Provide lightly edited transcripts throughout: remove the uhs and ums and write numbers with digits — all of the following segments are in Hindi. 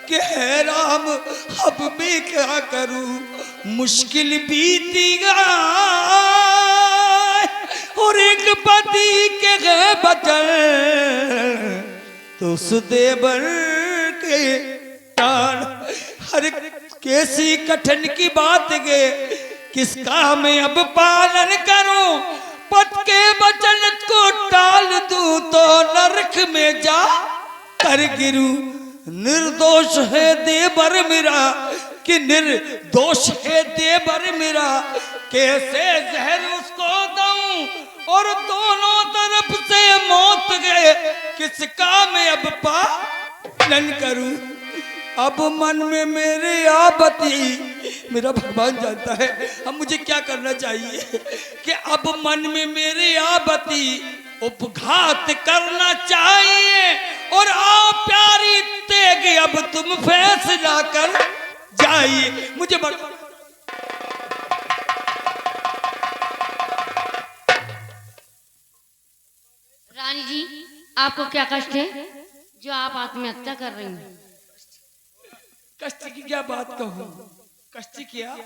कि है राम अब मैं क्या करूं, मुश्किल बीती गई और एक पति के गए बचल तो उस देवर के टाल। हर कैसी कठिन की बात गे, किसका मैं अब पालन करूं, पत के वचन को टाल दूं तो नरक में जा कर गिरूं। निर्दोष है देवर मेरा कि निर्दोष है देवर मेरा, कैसे जहर उसको दूं और दोनों तरफ से मौत गए, किसका मैं अब पालन करूं। अब मन में मेरे आपत्ति, मेरा भगवान जानता है अब मुझे क्या करना चाहिए, कि अब मन में मेरे आपत्ति उपघात करना चाहिए और आओ प्यारी तेग अब तुम फैसला कर जाइए। मुझे रानी जी, आपको क्या कष्ट है जो आप आत्महत्या कर रही हैं? कष्ट की क्या बात कहूँ, कष्ट क्या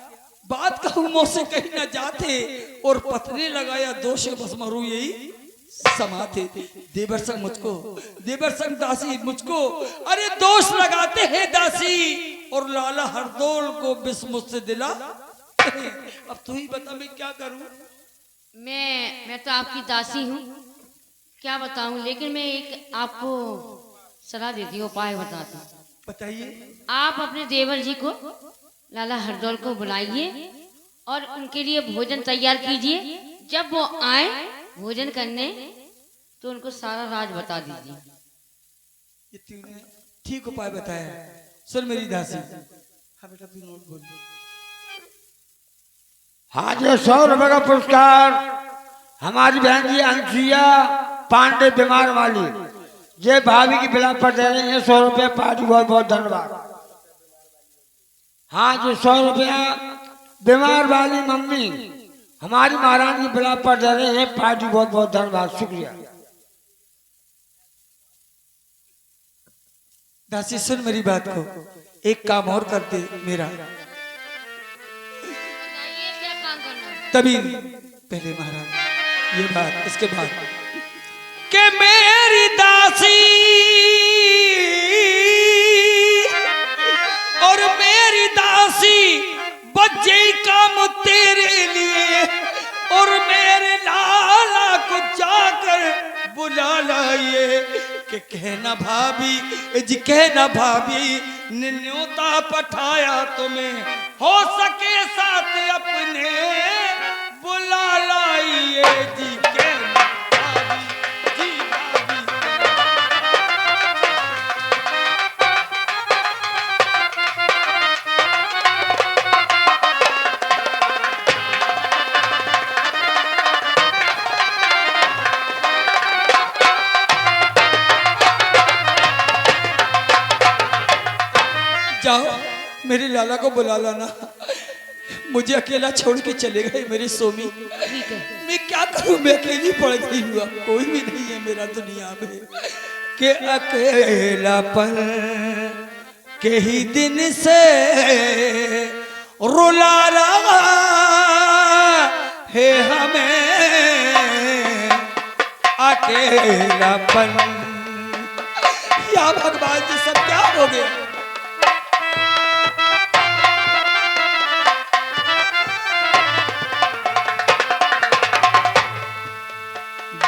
बात कहूँ, मुझसे कहीं ना जाते और पथने लगाया दोष बस मरू यही समाते। देवर संग मुझको, देवर संग दासी मुझको, अरे दोष लगाते हैं दासी और लाला हरदौल को बिस मुझसे दिला। अब तू ही बता मैं क्या करूं। मैं तो आपकी दासी हूँ, क्या बताऊं, लेकिन मैं एक आपको सलाह देती हूँ, उपाय बताती हूँ। बताइए। आप अपने देवर जी को, लाला हरदौल को बुलाइए और उनके लिए भोजन तैयार कीजिए। जब वो आए भोजन करने तो उनको सारा राज बता दीजिए। ये तूने ठीक उपाय बताया। सुन मेरी दासी, हाँ बेटा तू नोट बोल। हाँ जी, 100 रुपए का पुरस्कार हमारी बहन जी अंशिया पांडे बीमार वाली, ये भाभी की बिला पर दे रही है 100 रुपया पार्टी, बहुत बहुत धन्यवाद। हाँ जी, 100 रुपया बीमार वाली मम्मी हमारी महारानी की बिला पर दे रही है पार्टी, बहुत बहुत धन्यवाद, शुक्रिया। दासी सुन मेरी बात को, एक काम और कर दे मेरा। क्या काम करना है? तभी पहले महाराज ये बात, इसके बाद के मेरी दासी और मेरी दासी बच्चे काम तेरे लिए और मेरे लाला को जाकर बुला लाइए कि कहना भाभी जी, कहना भाभी ने न्योता पठाया तुम्हें, हो सके साथ अपने बुला लाइए जी। कहना भाभी जी, जाओ मेरे लाला को बुला लाना, मुझे अकेला छोड़ के चले गए मेरे सोमी। ठीक है। मैं क्या करूं, मैं अकेली पड़ गई हूँ, कोई भी नहीं है मेरा दुनिया में, के अकेलापन के ही दिन से रुला रहा है हमें अकेलापन। या भगवान जी सब क्या हो गया।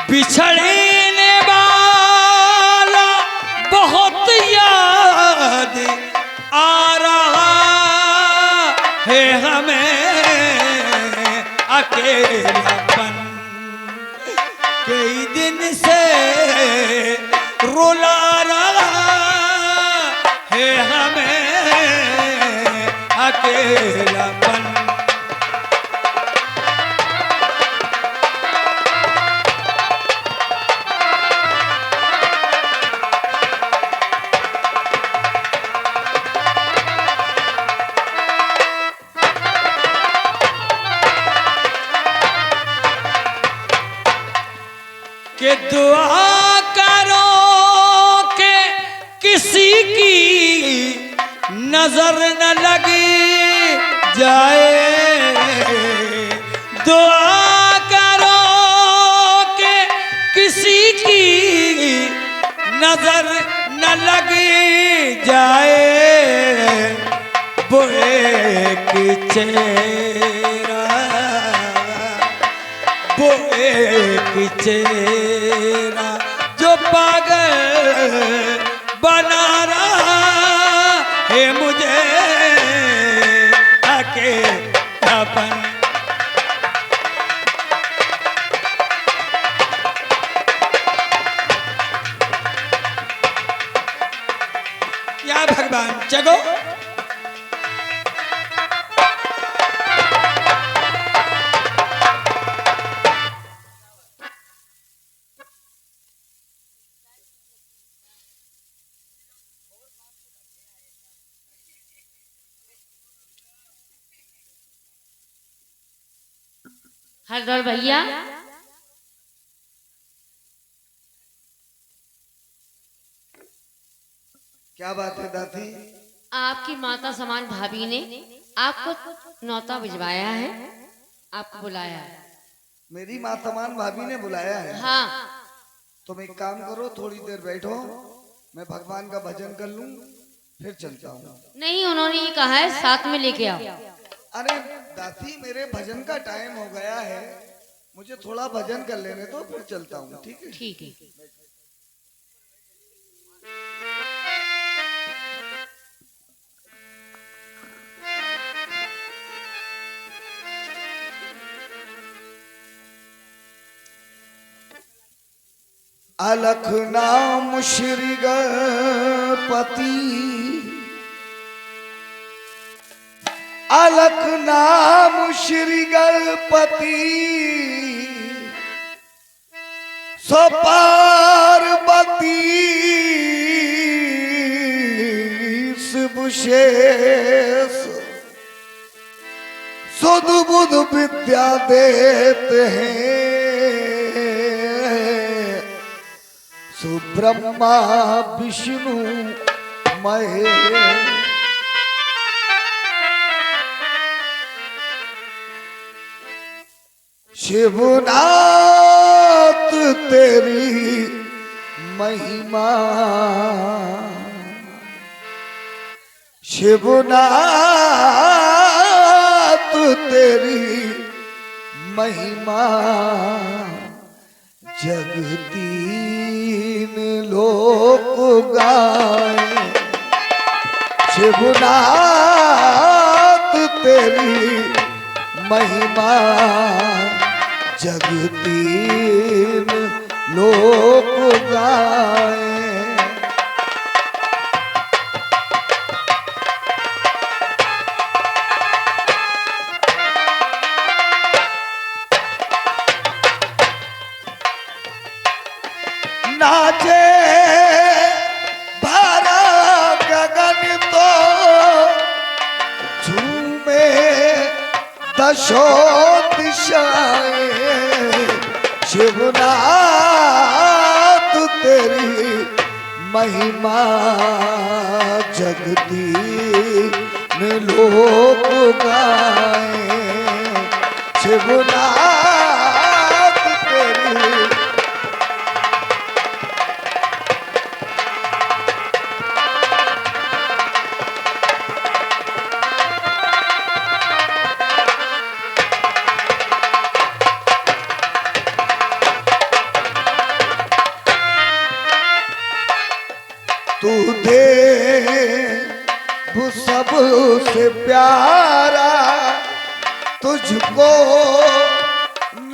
बिछड़ने वाला बहुत याद आ रहा है हमें अकेलापन, कई दिन से रुला रहा है हमें अकेलापन। के दुआ करो के किसी की नजर न लगी जाए, दुआ करो कि किसी की नजर न लगी जाए, वो एक चेहरा, वो एक चेहरा जो पागल बना रहा है मुझे अकेलापन। या भगवान जगो। हरदौल भैया, क्या बात है दादी? आपकी माता समान भाभी ने आपको नौता भिजवाया है, आपको बुलाया है। मेरी माँ तमान भाभी ने बुलाया है? हाँ। तुम एक काम करो, थोड़ी देर बैठो, मैं भगवान का भजन कर लूं, फिर चलता हूँ। नहीं, उन्होंने ये कहा है साथ में लेके आओ। अरे दादी, मेरे भजन का टाइम हो गया है, मुझे थोड़ा भजन कर लेने दो, फिर चलता हूँ। ठीक है? ठीक है। अलख नाम श्री गणपति, अलख नाम श्री गणपति, सो पार्वती शिव शेष, सुध बुध विद्या देते हैं, सुब्रह्मा विष्णु महेश। शिवनाथ तेरी महिमा, शिवनाथ तेरी महिमा, जगतीन लोक गाए। शिवनाथ तेरी महिमा, जगतीन लोक गाए। नाचे भरा गगन तो झूमे दशो दिशाएं। शिवनाथ तेरी महिमा, जगतीन लोक गाए। शिवनाथ तेरी तू दे वो सबसे प्यारा, तुझको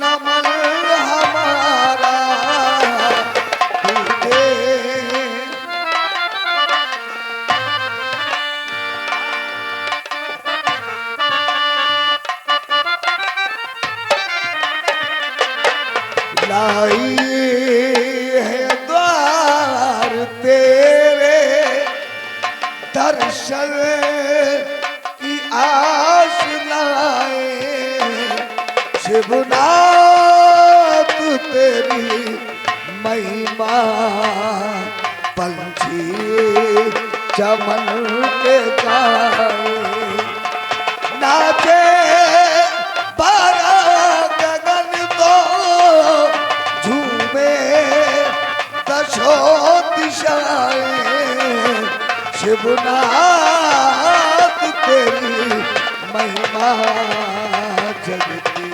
नमन हमारा। तू दे लाई है द्वार तेरे, दर्शन की आस लाए। शिवनाथ तेरी महिमा, पंछी चमन के गाए। रघुनाथ तेरी महिमा जगती।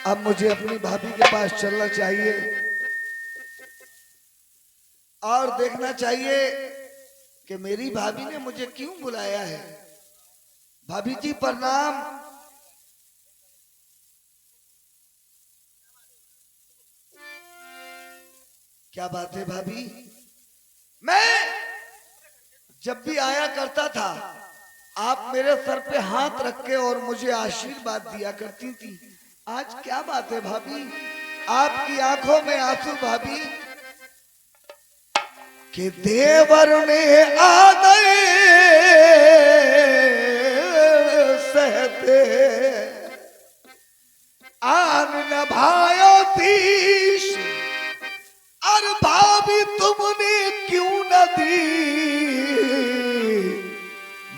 अब मुझे अपनी भाभी के पास चलना चाहिए और देखना चाहिए कि मेरी भाभी ने मुझे क्यों बुलाया है। भाभी जी प्रणाम। क्या बात है भाभी? मैं जब भी आया करता था आप मेरे सर पे हाथ रख के और मुझे आशीर्वाद दिया करती थी। आज क्या बात है भाभी? आपकी आंखों में आंसू भाभी कि देवर ने आदर सहते आन नभायो तीश, और भाभी तुमने क्यों न दी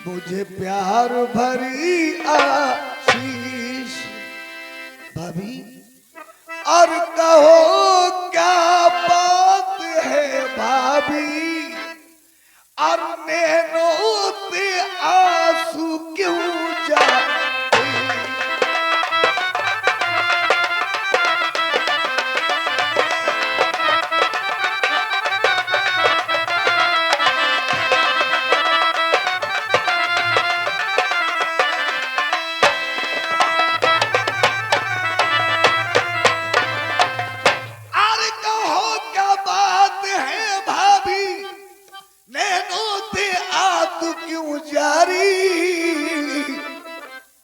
मुझे प्यार भरी आशीष। भाभी और कहो क्या बात है भाभी, और नैनों से आंसू क्यों जाते।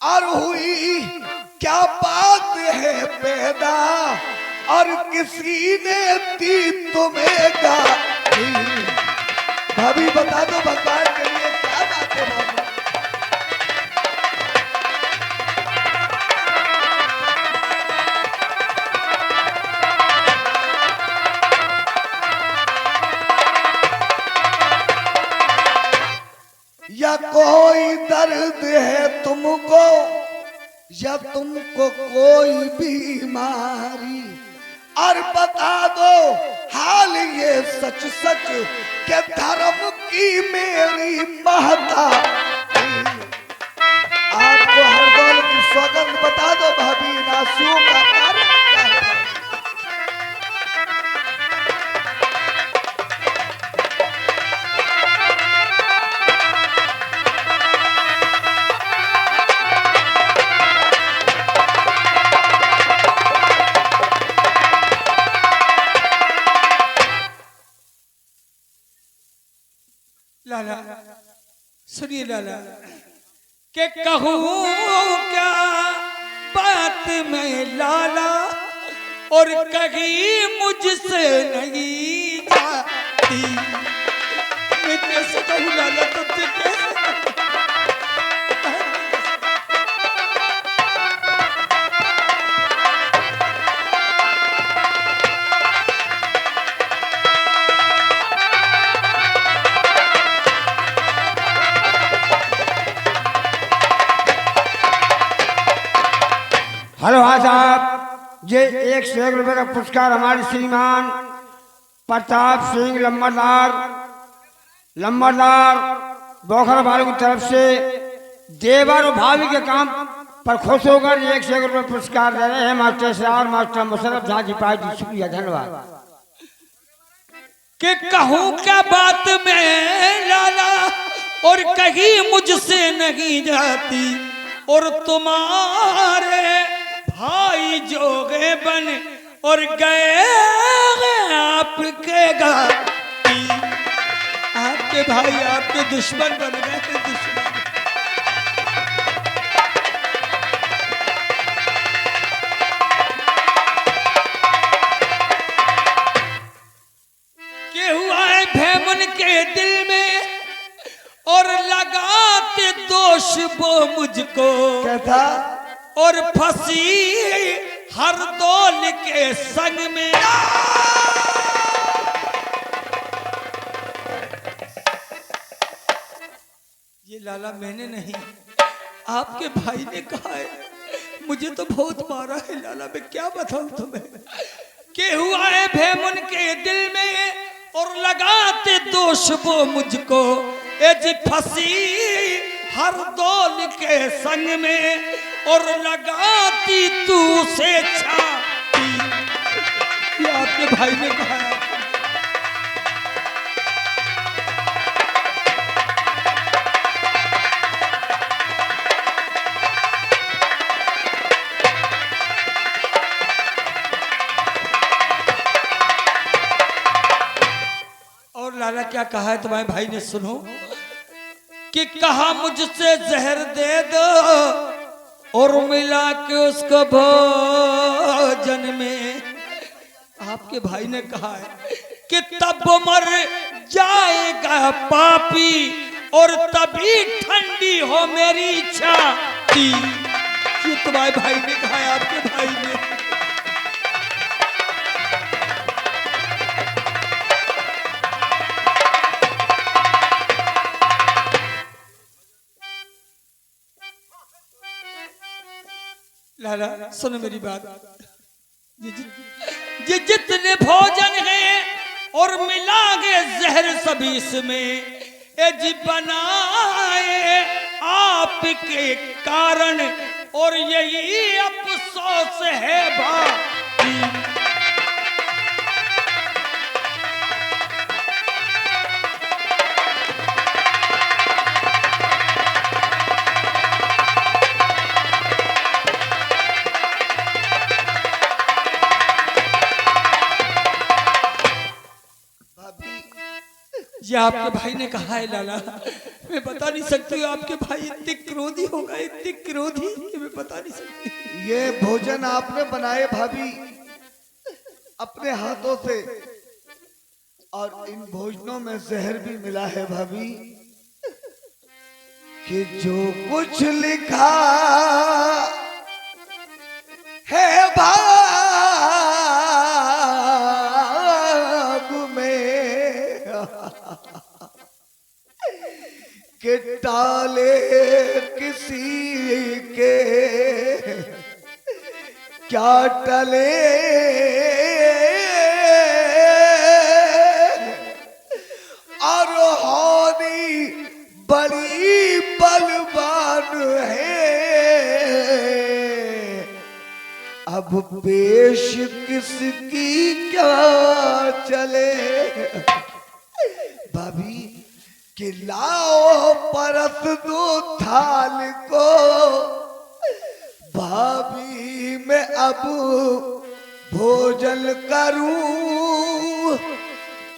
और हुई क्या बात है पैदा, और किसी ने दी तुम्हें गाली। भाभी बता दो भगवान के लिए क्या बात है भाभी? या कोई दर्द है तुमको, या तुमको कोई बीमारी, और बता दो हाल ये सच सच के धर्म की मेरी महता। आपको हरदौल की सौगंध बता दो भाभी, नासुओं का कारण क्या है? लाला सुनिए लाला, के कहूँ क्या बात मैं लाला, और कहीं मुझसे नहीं जाती। मैं कैसे कहूँ लाला तुमसे, कैसे? हेलो हाँ साहब, ये 101 रुपए का पुरस्कार हमारे श्रीमान प्रताप सिंह लंबरदार बोखर वालों की तरफ से देवर और भाभी के काम पर खुश होकर 101 रुपए पुरस्कार दे रहे हैं मास्टर साहब, मास्टर मुशर्रफ झांझी पाई जी। शुक्रिया, धन्यवाद। कि कहूँ क्या बात मैं लाला, और कहीं मुझसे नहीं जाती, और तुम्हारे भाई जोगे बन और गए आपके घाटी। आपके भाई आपके दुश्मन बन गए, दुश्मन। के हुआ है भैमन के दिल में, और लगाते दोष वो मुझको, कैसा? और फंसी हर दौल के संग में। ये लाला मैंने नहीं, आपके भाई ने कहा है। मुझे तो बहुत मारा है लाला, मैं क्या बताऊं तुम्हें। के हुआ है भैम उनके दिल में और लगाते दोष वो मुझको, ए जी फंसी हर दौल के संग में और लगाती तू से छाती। ये आपके भाई ने कहा है। और लाला क्या कहा है तुम्हारे भाई ने, सुनो कि कहा मुझसे जहर दे दो और मिला के उसको भोजन में। आपके भाई ने कहा है कि तब मर जाएगा पापी और तभी ठंडी हो मेरी छाती। ये तुम्हारे भाई ने कहा है, आपके भाई ने। लाला सुनो मेरी बात, ये जितने भोजन हैं और मिलागे जहर सभी इसमें, ए जी बनाए आपके कारण और यही अफसोस है भाई। ये आपके भाई ने कहा है लाला, मैं बता नहीं सकती हूँ। आपके भाई इतने क्रोधी होगा, इतने क्रोधी कि मैं बता नहीं सकती। ये भोजन आपने बनाए भाभी अपने हाथों से, और इन भोजनों में जहर भी मिला है भाभी। कि जो कुछ लिखा है भाग में कि टाले किसी के क्या टले, और होनी बड़ी बलवान है, अब पेश किसकी क्या चले। भाभी कि लाओ परस दो थाल को, भाभी मैं अब भोजन करूं,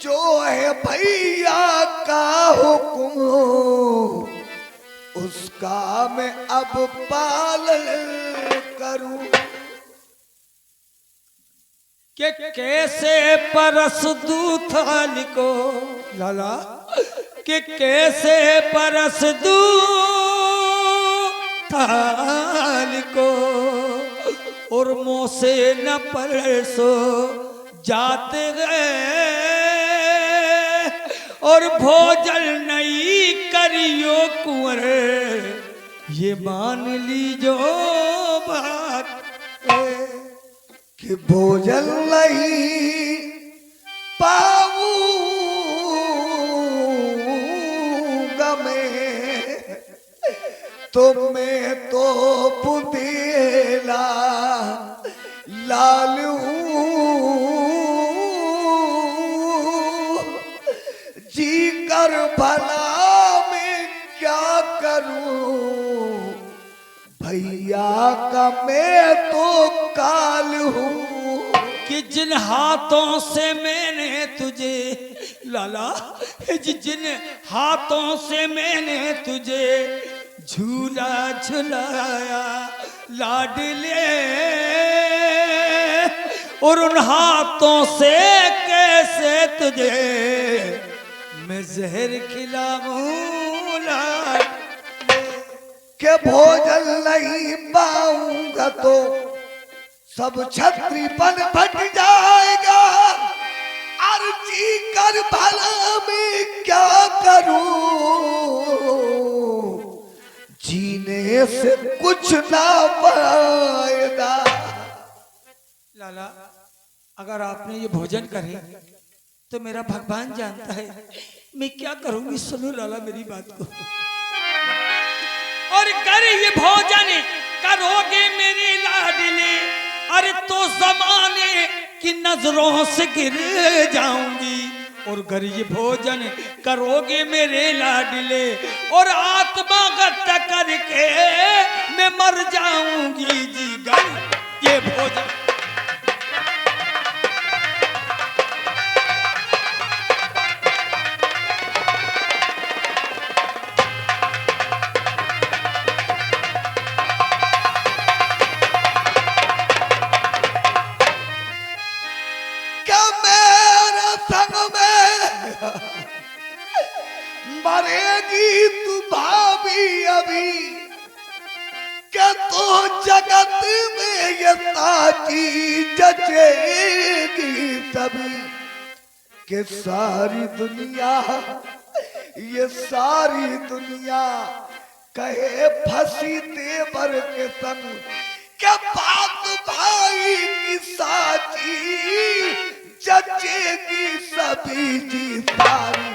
जो है भैया का हुक्म उसका मैं अब पालन करूं। कि कैसे परस दूं थाल को लाला, कि कैसे परस दूं थाल को और मुंह से न परसो जाते गए और भोजन नहीं करियो कुंवर, ये मान लीजो बात कि भोजन नहीं पाऊंगा मैं, तो मैं तो पुतेला लाल हूँ, जी कर भला मैं क्या करूं, भैया का मैं तो काल हूँ। कि जिन हाथों से मैंने तुझे लाला, जिन हाथों से मैंने तुझे झूला झुलाया लाडले, और उन हाथों से कैसे तुझे मैं जहर खिलाऊं लाडले। के भोजन नहीं पाऊंगा तो सब छत्री बन फट जाएगा, और अर्जी कर भला मैं क्या करूं, जीने से कुछ ना फायदा। लाला अगर आपने ये भोजन करे तो मेरा भगवान जानता है मैं क्या करूंगी। सुनो लाला मेरी बात को। और कर ये भोजन करोगे मेरे लाडले, अरे तो जमाने की नजरों से गिर जाऊंगी। और घर ये भोजन करोगे मेरे लाडले, और आत्मा गत करके मैं मर जाऊंगी जी। घर ये भोजन मरेगी तू भाभी अभी, क्या तो जगत में ये ताकी जचेगी तभी, कि सारी दुनिया ये सारी दुनिया कहे फंसी देवर के संग। क्या बात भाई की साची जचेगी सभी जी सारी।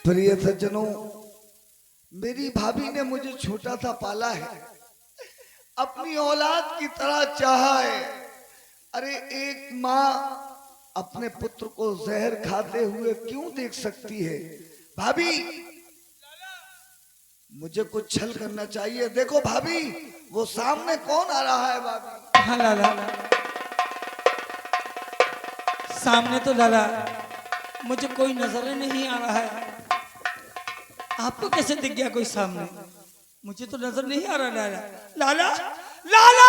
प्रिय सज्जनों, मेरी भाभी ने मुझे छोटा सा पाला है, अपनी औलाद की तरह चाहा है। अरे एक माँ अपने पुत्र को जहर खाते हुए क्यों देख सकती है? भाभी मुझे कुछ छल करना चाहिए। देखो भाभी, वो सामने कौन आ रहा है? भाभी हाँ लाला, सामने तो लाला मुझे कोई नजर नहीं आ रहा है। आपको कैसे दिख गया कोई सामने? मुझे तो नजर नहीं आ रहा लाला। लाला लाला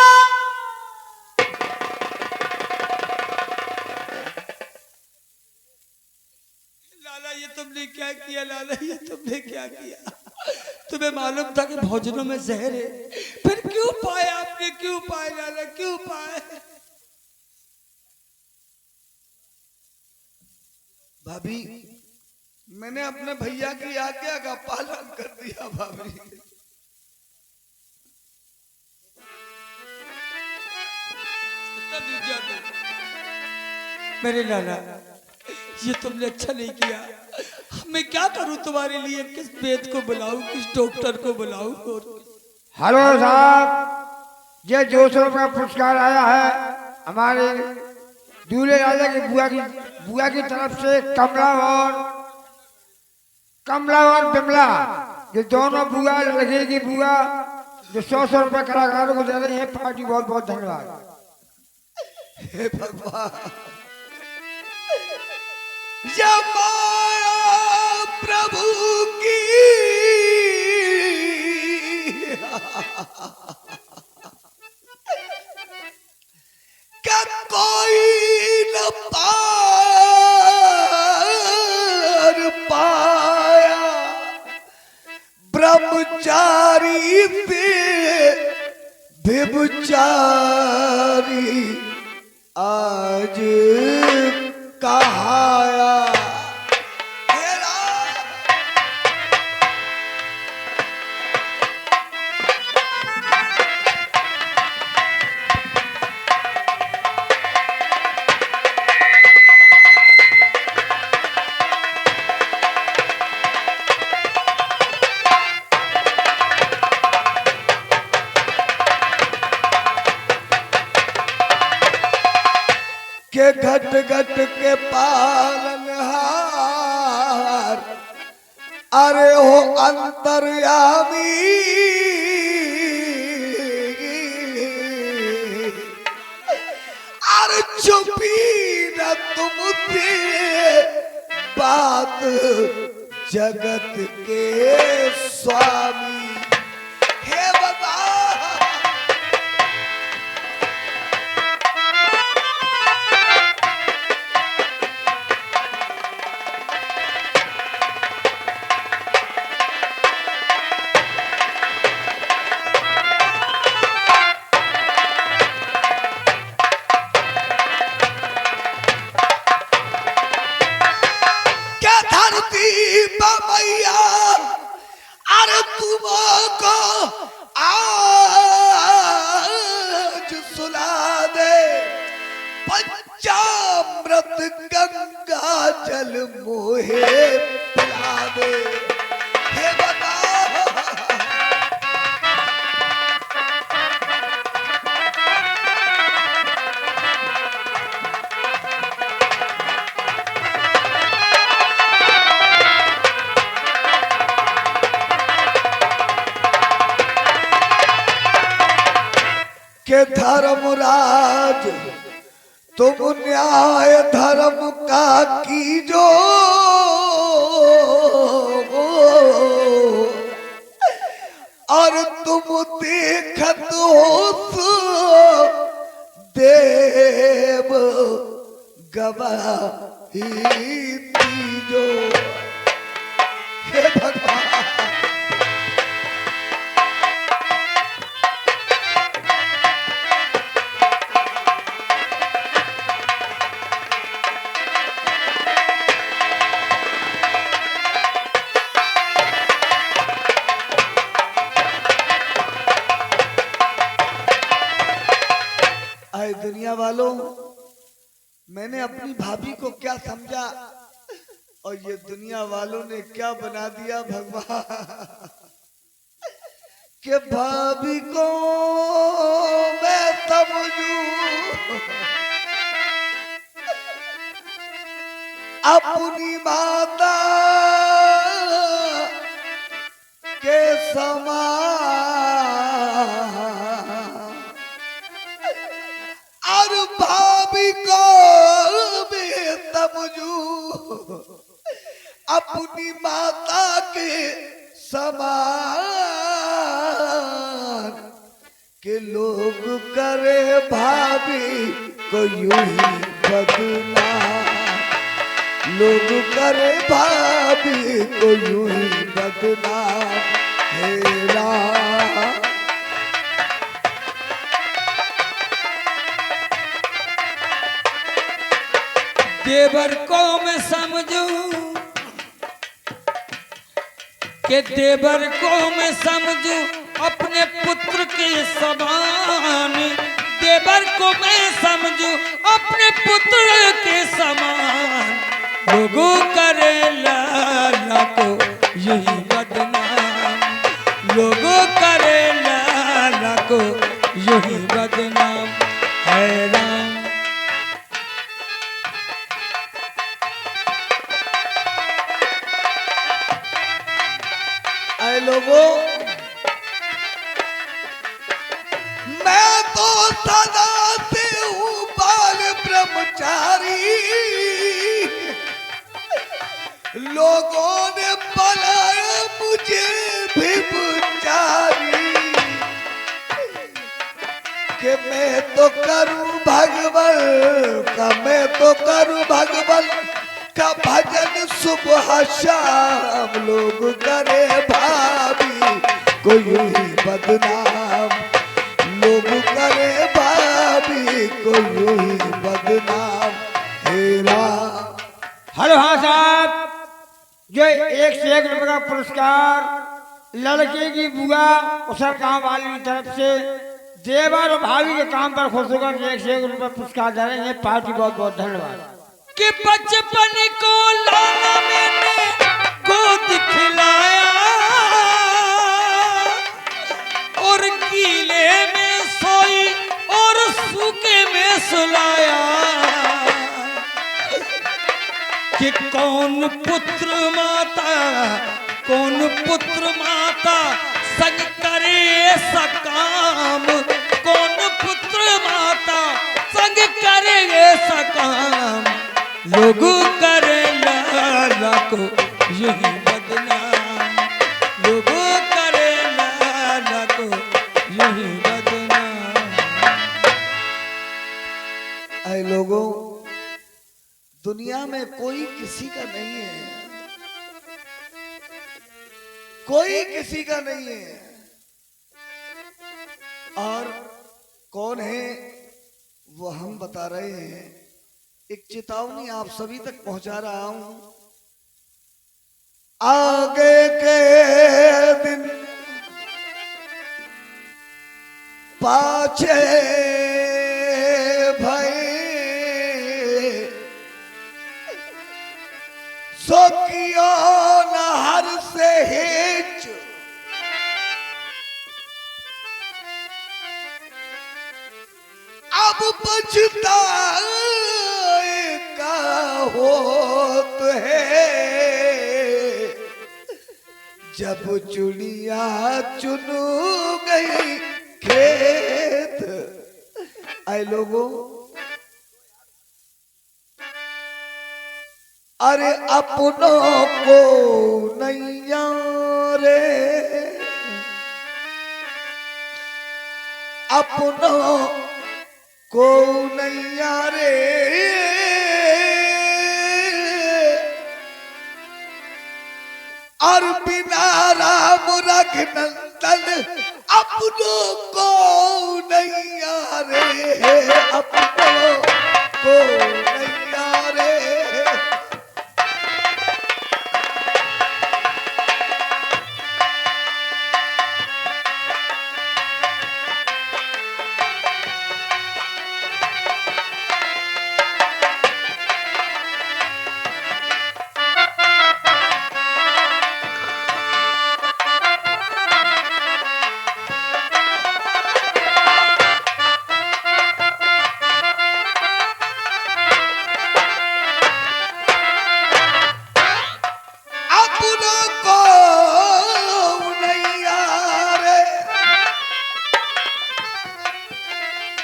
लाला ये तुमने क्या किया? लाला ये तुमने क्या किया? तुम्हें मालूम था कि भोजनों में जहर है, फिर क्यों पाए आपने? क्यों पाए लाला, क्यों पाए? भाभी मैंने अपने भैया की आज्ञा का पालन कर दिया। भाभी मेरे लाला ये तुमने अच्छा नहीं किया। मैं क्या करूं तुम्हारे लिए? किस वेद को बुलाऊं, किस डॉक्टर को बुलाऊं? हेलो साहब, ये 200 रुपया पुरस्कार आया है हमारे दूल्हे राजा की बुआ की तरफ से। कमला और बिमला, ये दोनों बुआ लगेगी बुआ, जो 100 रुपया कलाकारों को दे रही है पार्टी। बहुत बहुत धन्यवाद। हे भगवान, या माया प्रभु की क्या कोई न पाया, ब्रह्मचारी से व्यभिचारी आज कहाया। के घट घट के पालनहार, अरे हो अंतर्यामी, अरे छुपी न तुमसे बात जगत के स्वामी। हे भगवान, मैया अरे तुमको आज सुला दे पंचामृत गंगा जल मोहे पिला दे। हे बता के धर्मराज तुम न्याय धर्म का कीजो और तुम देखत हो देव गवाही दीजो। हे भगवान दुनिया वालों, मैंने अपनी भाभी को क्या समझा और ये दुनिया वालों ने क्या बना दिया भगवान। कि भाभी को मैं समझूं अपनी माता के समान और भाभी को मैं समझूं अपनी माता के समान। के लोग करे भाभी को यूं ही बदनाम, लोग करे भाभी को यूं ही बदनाम। हे राम देवर को मैं समझूं कि देवर को मैं समझूं अपने पुत्र के समान। देवर को मैं समझूं अपने पुत्र के समान। लोगों करे लाला को यही बदनाम, लोगों करे लाला को यही बदनाम। है राम लोगों, मैं तो सदा से हूँ बाल ब्रह्मचारी। लोगों ने बनाया मुझे भिखारी। कि मैं तो करूँ भगवान का, मैं तो करूँ भगवान का भजन सुबह शाम। लोग करे भाभी को यूं ही बदनाम, लोग करे भाभी को यूं ही बदनाम। हे राम हेलो हाँ साहब, जो 1 से 1 रुपये का पुरस्कार लड़के की बुआ उसर काम वाली की तरफ से देवर और भाभी के काम पर खुश होकर 1 से 1 रुपये पुरस्कार दे रहे हैं। पार्टी बहुत बहुत धन्यवाद। कि बचपन को लाला मैंने गोद खिलाया और गीले में सोई और सूखे में सुलाया। कि कौन पुत्र माता संग करे ऐसा काम। कौन पुत्र माता संग करे ऐसा काम। लोगों करे लाला को यही बदनाम, लोगों करे लाला को यही बदनाम। ऐ लोगों, दुनिया में कोई किसी का नहीं है, कोई किसी का नहीं है। और कौन है वो हम बता रहे हैं। एक चेतावनी आप सभी तक पहुंचा रहा हूं। आगे के दिन पाछे भई सो कियो न हर से हिच अब पछताए का होत है जब चुड़िया चुन गई खेत। आए लोगों, अरे अपनों को नैया रे अपनों को नैया रे और बिना राम रघुनंदन अपनों को नैया रे अपनों को नैया रे।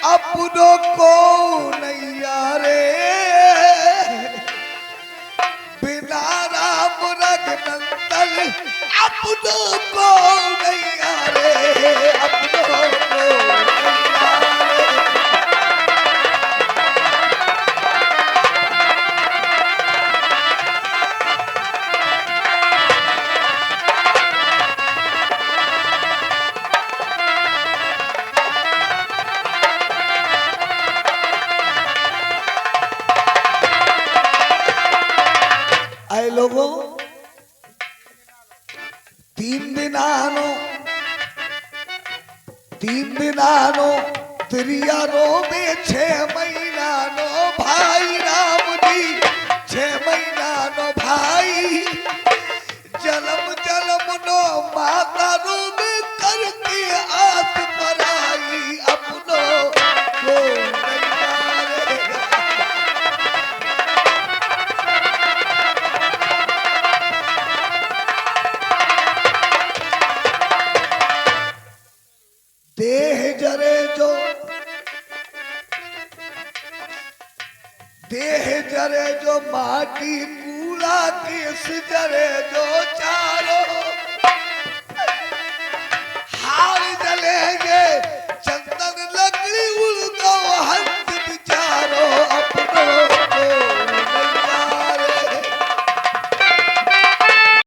अपनों को नैया रे बिना राम रघुनंदन अपनों को नैया रे अपनों को नैया रे। आए लोगों, 3 दिन आनो त्रियारो में 6 महीना नो भाई राम जी 6 महीना नो भाई जन्म जन्म नो माता रो में करके आस पराई अपनों को नैया रे। देह जरे जो माटी कूड़ा किस जरे जो चारों हार जलेंगे